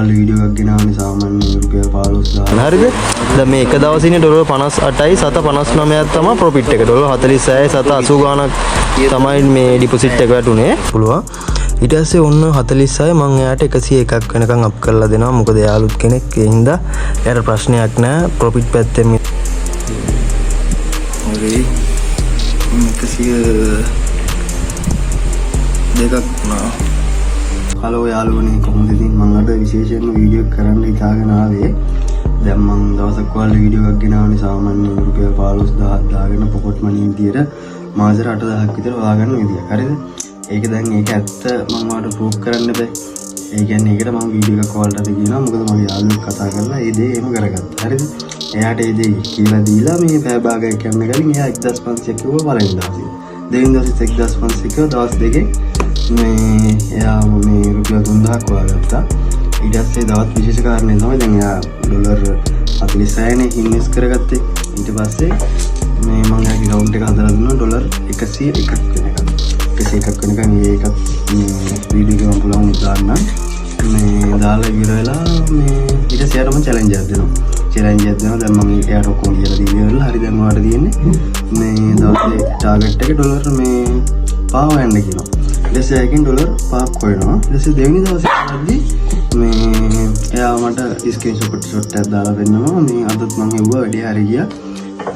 කාලේ වීඩියෝ එකක් ගෙනාවනේ සාමාන්‍යයෙන් රුපියල් 15000. හරිද? දැන් මේ එක දවසිනේ ඩොලර් 58යි 759ක් තමයි ප්‍රොෆිට් එක. ඩොලර් 46යි 780 ගාණක් තමයි මේ ඩිපොසිට් එක වැටුනේ. පුළුවන්. ඊට පස්සේ ඔන්න 46යි මම එයාට 101ක් වෙනකන් අප් කරලා දෙනවා. මොකද එයාලුත් කෙනෙක් ඒ හින්දා එයාට ප්‍රශ්නයක් නැහැ. ප්‍රොෆිට් පැත්තෙන් හරි 102ක් නා. හලෝ යාළුවනේ කොහොමද ඉතින් මම අද විශේෂයෙන්ම වීඩියෝ එකක් කරන්න හිතාගෙන ආවේ. දැන් මම දවසක් වල වීඩියෝ එකක් ගෙනාවනේ සාමාන්‍යයෙන් රුපියල් 15000ක් දාගෙන පොකට් මනි විදියට මාසෙට 8000ක් විතර හොයාගන්න විදිය. හරිද? ඒක දැන් ඒක ඇත්ත මම ඔයාලට ප්‍රූෆ් කරන්න බෑ. ඒ කියන්නේ ඒකට මම වීඩියෝ එකක් ඔයාලට කියනවා. මොකද මගේ යාළුවෙක් කතා කරලා ඒ දේ එහෙම කරගත්තා. හරිද? එයාට ඒ දේ කියලා දීලා මේ පැය භාගයක් යන්න ගලින් එයා 1500 කිව්වා පළවෙනි දවසේ. දෙවෙනි දවසේ 1500 කිව්වා දවස් දෙකේ මේ එයා මේ රුපියල් 3000ක් හොයාගත්තා. ඊට පස්සේ දවස් විශේෂ කාරණේ තමයි දැන් එයා ඩොලර් 46නේ ඉන්වෙස්ට් කරගත්තේ. ඊට පස්සේ මේ මම එයාගේ account එක හදලා දුන්නා ඩොලර් 101ක් වෙනකන්. 101ක් වෙනකන් ඒකත් මේ වීඩියෝ එකම පුළුවන් දාන්න. මේ දාලා ඉවර වෙලා මේ ඊට පස්සේ යාට මම challenge එකක් දෙනවා. challenge එකක් දෙනවා. දැන් මම එයාට ඔක්කොම කියලා දීලා හරි දැන් ඔයාලට තියෙන්නේ මේ දවසේ ටාගට් එක ඩොලර් මේ 5 වෙන්න කියනවා. ඊටසේකින් ඩොලර් 5ක් හොයනවා. ඊටසේ දෙවෙනි දවසේ කරද්දි මේ එයා මට ස්ක්‍රීන්ෂොට් එකක් දාලා දෙන්නවා. මේ අදත් මම හෙව්වා වැඩි හරි ගියා.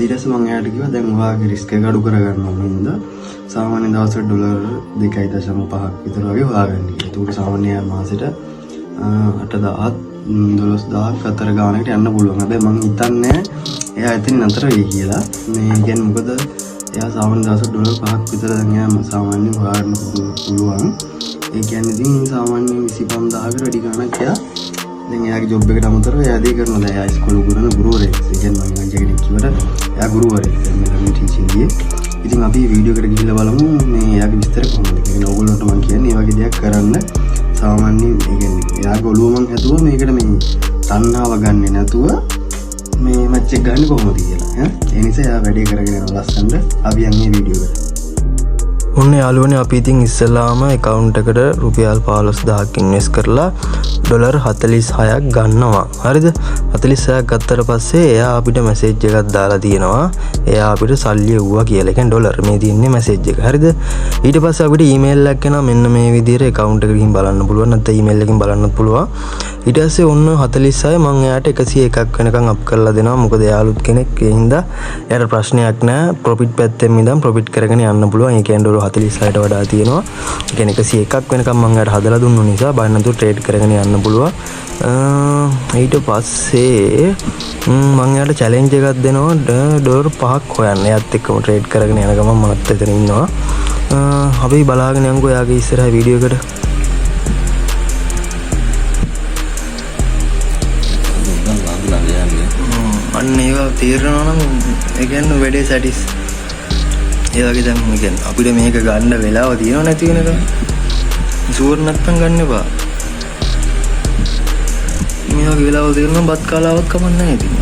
ඊට පස්සේ මම එයාට කිව්වා දැන් ඔයාගේ රිස්ක් එක අඩු කරගන්න ඕනේ නේද? සාමාන්‍ය දවසට ඩොලර් 2.5ක් විතර වගේ හොයාගන්න කියලා. ඒක සාමාන්‍ය මාසෙට 8000 12000ක් අතර ගානකට යන්න පුළුවන්. හැබැයි මම හිතන්නේ එයා එතන නතර වෙයි කියලා. මේ කියන්නේ මොකද එයා සාමාන්‍ය දවසට ඩොලර් 5ක් විතර දැන් එයා සාමාන්‍යයෙන් හොයාගන්න පුළුවන්. ඒ කියන්නේ ඉතින් සාමාන්‍යයෙන් 25000කට වැඩි ගාණක් එයා දැන් එයාගේ ජොබ් එකට අමතරව එයා දී කරනවා. දැන් එයා ඉස්කෝලේ ගුරුවරයෙක්. ඒ කියන්නේ මම ඉංග්‍රීසි කිව්වට එයා ගුරුවරයෙක්. දැන් මෙතන ටීචින් ගියේ. ඉතින් අපි වීඩියෝ එකට ගිහිල්ලා බලමු මේ එයාගේ විස්තර කොහොමද කියලා. ඕගොල්ලන්ට මම කියන්නේ මේ වගේ දෙයක් කරන්න සාමාන්‍යයෙන් ඒ කියන්නේ එයාගේ ඔළුව මං හැදුවා මේකට මේ තණ්හාව ගන්නෙ නැතුව මේ මැච් එක ගන්න කොහොමද කියලා. ඒ නිසා එයා වැඩේ කරගෙන යනවා ලස්සනට. අපි යන්නේ වීඩියෝ එකට. ඔන්න යාළුවනේ අපි ඉතින් ඉස්සෙල්ලාම account එකට රුපියල් 15000ක් ඉන්වෙස්ට් කරලා ඩොලර් 46ක් ගන්නවා. හරිද? 46ක් ගත්තට පස්සේ එයා අපිට මැසේජ් එකක් දාලා තියෙනවා. එයා අපිට සල්ලි එව්වා කියලා. ඒ කියන්නේ ඩොලර් මේ තියෙන්නේ මැසේජ් එක. හරිද? ඊට පස්සේ අපිට ඊමේල් එකක් එනවා මෙන්න මේ විදිහට account එකට ගිහින් බලන්න පුළුවන්. නැත්නම් ඊමේල් එකකින් බලන්නත් පුළුවන්. ඊට පස්සේ ඔන්න 46යි මම එයාට 101ක් වෙනකන් අප් කරලා දෙනවා. මොකද එයාලුත් කෙනෙක් ඒ හින්දා එයාට ප්‍රශ්නයක් නැහැ. ප්‍රොෆිට් පැත්තෙන් ඉඳන් ප්‍රොෆිට් කරගෙන යන්න පුළුවන්. ඒ කියන්නේ ඩොලර් 46ට වඩා තියෙනවා. ඒ කියන්නේ 101ක් වෙනකම් මම එයාට හදලා දුන්නු නිසා බය නැතුව ට්‍රේඩ් කරගෙන යන්න පුළුවන්. ඊට පස්සේ මම එයාට චැලෙන්ජ් එකක් දෙනවා ඩොලර් 5ක් හොයන්න. එයාත් එක්කම ට්‍රේඩ් කරගෙන යන ගමන් මමත් එතන ඉන්නවා. අපි බලාගෙන යන්කෝ එයාගේ ඉස්සරහ වීඩියෝ එකට. අන්න ඒවා තීරණා නම් ඒ කියන්නේ වැඩේ සැටිස්. ඒ වගේ දැන් කියන්නේ අපිට මේක ගන්න වෙලාව තියෙනව නැති වෙනකම් ෂුවර් නැත්තම් ගන්න එපා. මේ වගේ වෙලාවල් තියෙනවා බත් කාලාවක් කමක් නැහැ ඉතින්.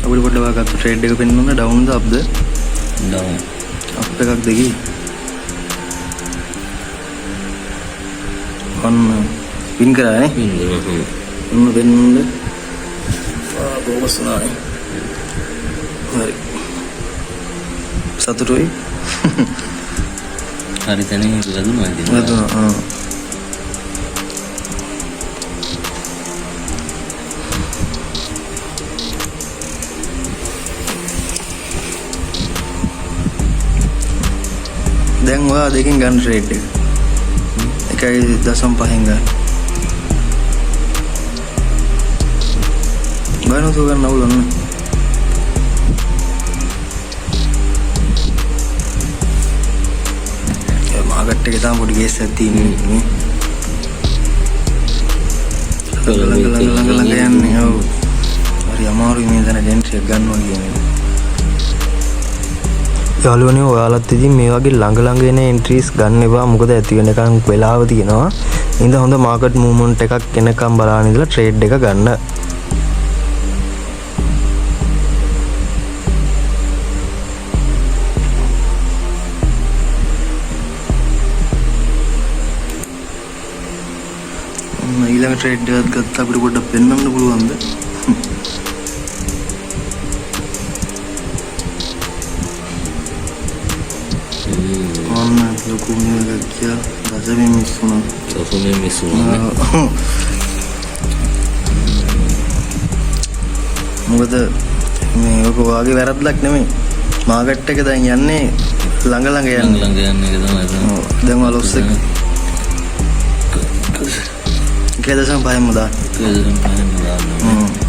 අපිට පොඩ්ඩක් වාගත්තු ට්‍රේඩ් එක පෙන්වන්න ඩවුන්ද අප්ද? ඩවුන්. අප් එකක් දෙකයි. ඔන්න වින් කරා නේ? ඔන්න වෙන්න. බොහොම සුණානේ. හරි. සතුටුයි. හරි තැනින් ලැබුණා ඉතින්. ලැබුණා. දැන් ඔයා දෙකෙන් ගන්න ට්‍රේඩ් එක. 1.5 ගන්න. බයනතු ගන්න ඕන. මාකට් එකේ තාම පොඩි කේස් එකක් තියෙන්නේ. ළඟ යන්නේ. ඔව්. හරි අමාරුයි මේ දැන එන්ට්‍රි එක ගන්නවා කියන්නේ. යාළුවනේ ඔයාලත් ඉතින් මේ වගේ ළඟ එන එන්ට්‍රීස් ගන්න එපා. මොකද ඇති වෙනකන් වෙලාව තියෙනවා. ඉතින් හොඳ මාකට් මූව්මන්ට් එකක් එනකම් බලන්න ඉඳලා ට්‍රේඩ් එක ගන්න. ට්‍රේඩ් එකක් ගත්තා අපිට පොඩ්ඩක් පෙන්වන්න පුළුවන්ද? ඔන්න ලොකු මේකක් කියලා දසමින් මිස් වුණා. දසමින් මිස් වුණා. මොකද මේ ඔක වාගේ වැරද්දක් නෙමෙයි. මාකට් එක දැන් යන්නේ ළඟ යන්නේ. ළඟ යන්නේ ඒක තමයි. දැන් වලොස් එක 1.5ම දාන්න. 1.5ම දාන්න.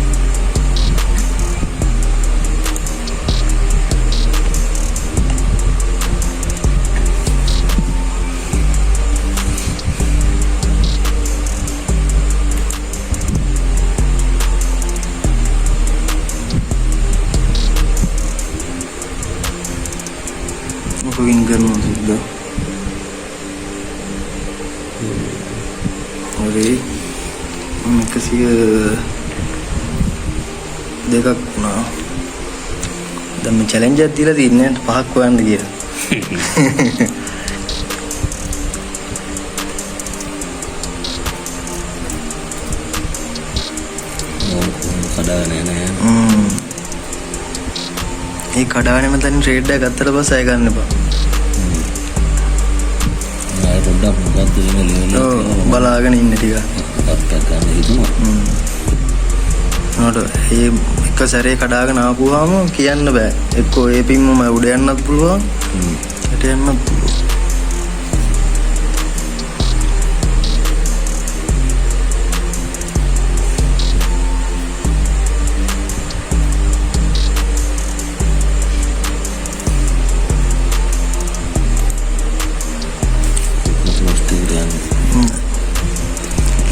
विन करना सीधा अरे मैं किसी देखा ना जब मैं चैलेंज आती रही इन्हें पहाड़ को आने दिया ये कड़ाने में तनी ट्रेड है कत्तर बस आए करने पर බලාගෙන ඉන්න ටික නෝට ඒ එක සැරේ කඩාගෙන ආපුවාම කියන්න බෑ එක්කෝ ඒ පින්ම උඩ යන්නත් පුළුවන් යට යන්නත් පුළුවන්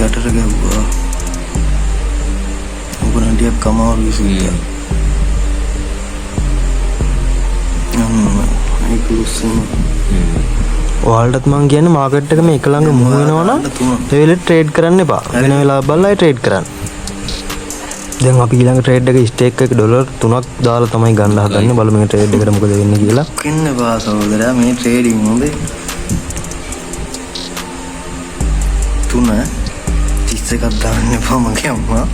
कैटर गया हुआ ऊपर इंडिया कमाल भी सुनिया एक लुसन ඔයාලටත් මං කියන්නේ මාකට් එක මේ එක ළඟ මූව් වෙනවා නම් ඒ වෙලේ ට්‍රේඩ් කරන්න එපා. වෙන වෙලාවක බලලා ට්‍රේඩ් කරන්න. දැන් අපි ඊළඟ ට්‍රේඩ් එකේ ස්ටේක් එක ඩොලර් 3ක් දාලා තමයි ගන්න හදන්නේ. බලමු මේ ට්‍රේඩ් එකට මොකද වෙන්නේ කියලා. කින්න බා සහෝදරයා මේ ට්‍රේඩින් හොඳේ 3 එකක් දාන්න එපා මගේ අම්මා.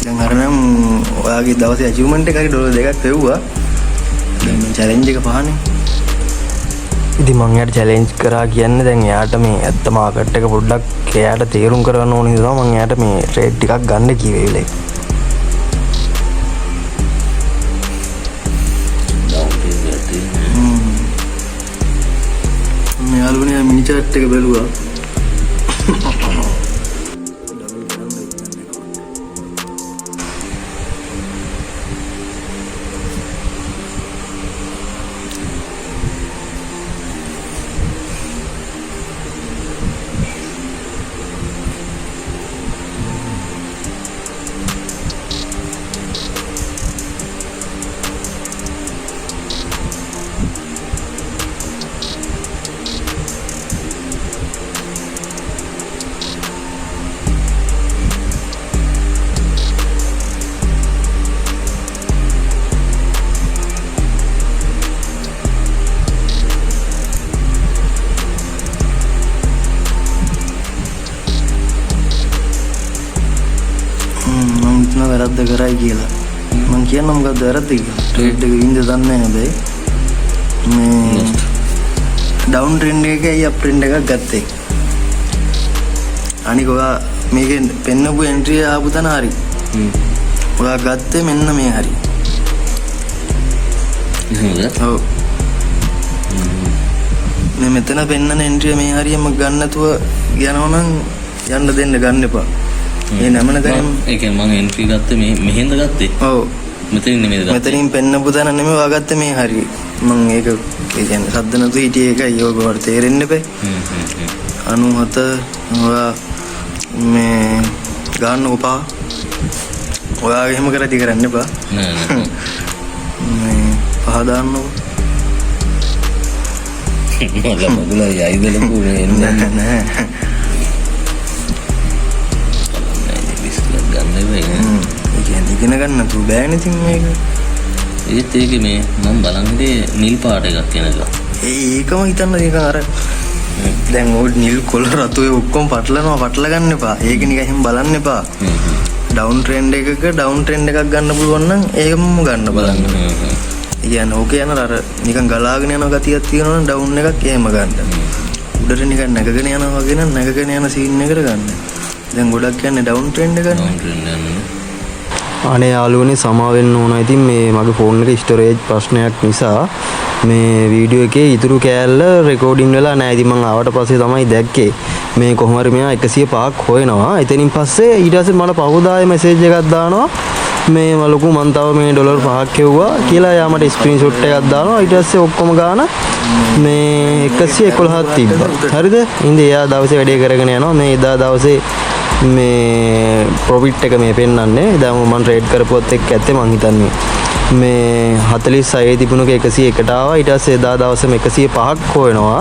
දැන් අර නම් ඔයාගේ දවසේ අචීව්මන්ට් එකයි ඩොලර් 2ක් ලැබුවා. දැන් මේ චැලෙන්ජ් එක පහනේ. ඉතින් මං යාට චැලෙන්ජ් කරා කියන්නේ දැන් එයාට මේ ඇත්ත මාකට් එක පොඩ්ඩක් එයාට තේරුම් කරගන්න ඕන නිසා මං එයාට මේ ට්‍රේඩ් ටිකක් ගන්න කිව්වේ වෙලේ. යාළුවනේ මිනි චැට් එක බැලුවා. වැරද්ද කරයි කියලා මං කියන්න මොකක්ද වැරද්ද කියලා ට්‍රේඩ් එක වින්ද දන්නේ නැහැ හැබැයි මේ ඩවුන් ට්‍රෙන්ඩ් එකයි අප් ට්‍රෙන්ඩ් එකක් ගත්තේ අනික ඔයා මේකෙන් පෙන්නපු එන්ට්‍රි ආපු තැන හරි ඔයා ගත්තේ මෙන්න මේ හරි ඔව් මේ මෙතන පෙන්නන එන්ට්‍රි මේ හරියම ගන්න නැතුව යනවා නම් යන්න දෙන්න ගන්න එපා මේ නමන දැන් ඒ කියන්නේ මම එන්ට්‍රි ගත්තේ මේ මෙහෙන්ද ගත්තේ ඔව් මෙතනින් නෙමෙයි ගත්තේ මෙතනින් පෙන්නපු තැන නෙමෙයි ඔයා ගත්තේ මේ හරිය මම ඒක ඒ කියන්නේ සද්ද නැතුව හිටියේ එකයි ඔය බවට තේරෙන්න බෑ 97 ඔයා මේ ගන්න උපා ඔයා එහෙම කරටි කරන්න එපා නෑ නෑ මේ පහ දාන්නකො මල මදුලා යයිද ලොකු එන්නේ නෑ ඉගෙන ගන්න තු බෑනේ ඉතින් මේක ඒත් ඒකේ මේ මම බලන් හිටියේ නිල් පාට එකක් එනක ඒකම හිතන්න නිකන් අර දැන් ඔය නිල් කොළ රතු ඒ ඔක්කොම පටල ගන්න එපා. ඒක නිකන් එහෙම බලන්න එපා. ඩවුන් ට්‍රෙන්ඩ් එකක ඩවුන් ට්‍රෙන්ඩ් එකක් ගන්න පුළුවන් නම් ඒකම ගන්න බලන්න. ඒ කියන්නේ ඕක යන අර නිකන් ගලාගෙන යන ගතියක් තියෙනවා නම් ඩවුන් එකක් එහෙම ගන්න. උඩට නිකන් නැගගෙන යනවා වගේ නම් නැගගෙන යන සීන් එකකට ගන්න. දැන් ගොඩක් කියන්නේ ඩවුන් ට්‍රෙන්ඩ් එක ගන්න. අනේ යාළුවනේ සමා වෙන්න ඕන. ඉතින් මේ මගේ ෆෝන් එකේ ස්ටෝරේජ් ප්‍රශ්නයක් නිසා මේ වීඩියෝ එකේ ඉතුරු කෑල්ල රෙකෝඩින් වෙලා නැහැ. ඉතින් මම ආවට පස්සේ තමයි දැක්කේ මේ කොහොම හරි මෙයා 105ක් හොයනවා. එතනින් පස්සේ ඊට පස්සේ මට පහුදායේ මැසේජ් එකක් දානවා මේ මලකු මන් තව මේ ඩොලර් 5ක් හෙව්වා කියලා. යා මට ස්ක්‍රීන්ෂොට් එකක් දානවා. ඊට පස්සේ ඔක්කොම ගාන මේ 111ක් තිබ්බා. හරිද? ඉතින් එයා දවසේ වැඩේ කරගෙන යනවා. මේ එදා දවසේ මේ ප්‍රොෆිට් එක මේ පෙන්වන්නේ. දැන් මම ට්‍රේඩ් කරපුවත් එක්ක ඇත්තේ මං හිතන්නේ මේ 46 තිබුණක 101ට ආවා. ඊට පස්සේ එදා දවසේම 105ක් හොයනවා.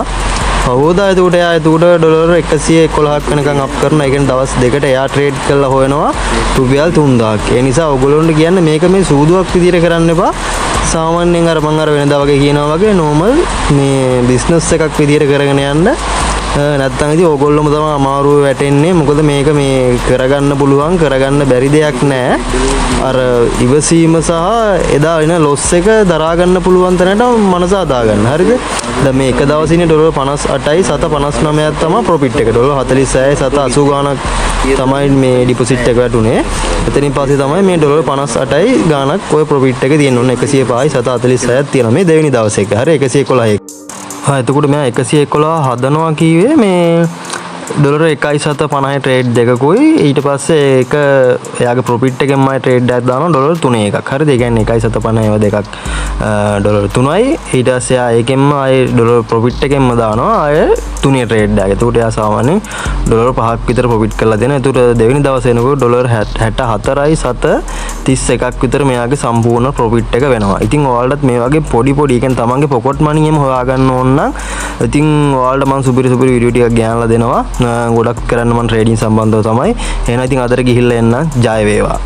පහුවදා එතකොට එයා ඩොලර් 111ක් වෙනකන් අප් කරනවා. ඒ කියන්නේ දවස් දෙකට එයා ට්‍රේඩ් කරලා හොයනවා රුපියල් 3000ක්. ඒ නිසා ඔයගොල්ලන්ට කියන්නේ මේක මේ සූදුවක් විදියට කරන්න එපා. සාමාන්‍යයෙන් අර මම අර වෙනදා වගේ කියනවා වගේ නෝමල් මේ බිස්නස් එකක් විදියට කරගෙන යන්න. නැත්තම් ඉතින් ඕගොල්ලොම තමයි අමාරුව වැටෙන්නේ. මොකද මේක මේ කරගන්න පුළුවන් කරගන්න බැරි දෙයක් නෑ. අර ඉවසීම සහ එදා එන ලොස් එක දරා ගන්න පුළුවන් තැනට මනස හදා ගන්න. හරිද? දැන් මේ එක දවසිනේ ඩොලර් 58යි 759ක් තමයි ප්‍රොෆිට් එක. ඩොලර් 46යි 780 ගාණක් තමයි මේ ඩිපොසිට් එක වැටුනේ. එතනින් පස්සේ තමයි මේ ඩොලර් 58යි ගාණක් ඔය ප්‍රොෆිට් එක තියෙන. ඔන්න 105යි 746ක් තියෙනවා මේ දෙවෙනි දවසේ එක. හරි 111යි. එතකොට මෙයා 111 හදනවා කීවේ මේ ඩොලර් 1.750 ට්‍රේඩ් දෙකකුයි. ඊට පස්සේ ඒක එයාගේ ප්‍රොෆිට් එකෙන්මයි ට්‍රේඩ් එකක් දානවා ඩොලර් 3 එකක්. හරිද? ඒ කියන්නේ 1.750 ඒවා දෙකක් ඩොලර් 3යි. ඊට පස්සේ එයා ඒකෙන්ම ආයේ ඩොලර් ප්‍රොෆිට් එකෙන්ම දානවා ආයේ 3 ට්‍රේඩ් එකක්. එතකොට එයා සාමාන්‍යයෙන් ඩොලර් 5ක් විතර ප්‍රොෆිට් කරලා දෙනවා. එතකොට දෙවෙනි දවසේ එනකොට ඩොලර් 64යි 731ක් විතර මෙයාගේ සම්පූර්ණ ප්‍රොෆිට් එක වෙනවා. ඉතින් ඔයාලටත් මේ වගේ පොඩි කියන්නේ තමන්ගේ පොකට් මනි එකම හොයාගන්න ඕන නම් ඉතින් ඔයාලට මම සුපිරි වීඩියෝ ටිකක් ගෑනලා දෙනවා. ගොඩක් කරන්න මම ට්‍රේඩින් සම්බන්ධව තමයි. එහෙනම් ඉතින් අදට ගිහිල්ලා එන්න. ජය වේවා.